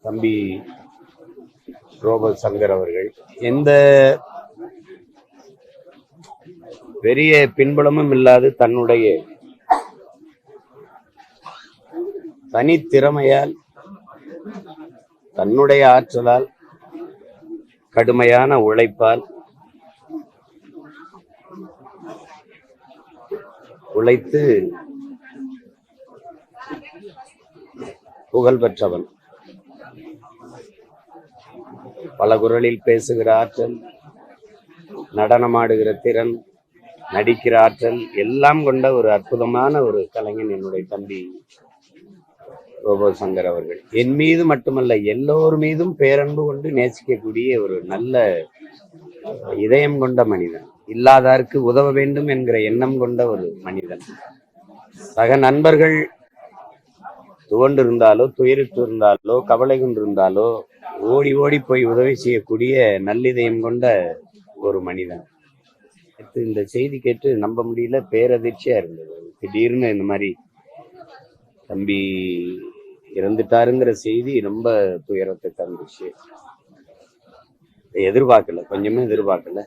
தம்பி ரோபோ சங்கர் அவர்கள் எந்த பெரிய பின்புலமும் இல்லாது தன்னுடைய தனித்திறமையால் தன்னுடைய ஆற்றலால் கடுமையான உழைப்பால் உழைத்து புகழ் பெற்றவன். பல குரலில் பேசுகிற ஆற்றல், நடனமாடுகிற திறன், நடிக்கிற ஆற்றல் எல்லாம் கொண்ட ஒரு அற்புதமான ஒரு கலைஞன் என்னுடைய தம்பி ரோபோ சங்கர் அவர்கள். என் மீது மட்டுமல்ல, எல்லோர் மீதும் பேரன்பு கொண்டு நேசிக்கக்கூடிய ஒரு நல்ல இதயம் கொண்ட மனிதன். இல்லாதாருக்கு உதவ வேண்டும் என்கிற எண்ணம் கொண்ட ஒரு மனிதன். சக நண்பர்கள் துவண்டிருந்தாலோ, துயரிட்டு இருந்தாலோ, கவலை கொண்டிருந்தாலோ ஓடி ஓடி போய் உதவி செய்யக்கூடிய நல்லிதயம் கொண்ட ஒரு மனிதன். இந்த செய்தி கேட்டு நம்ப முடியல, பேரதிர்ச்சியா இருந்தது. திடீர்னு இந்த மாதிரி தம்பி இறந்துட்டாருங்கிற செய்தி ரொம்ப துயரத்தை தந்துச்சு. எதிர்பார்க்கல, கொஞ்சமே எதிர்பார்க்கல.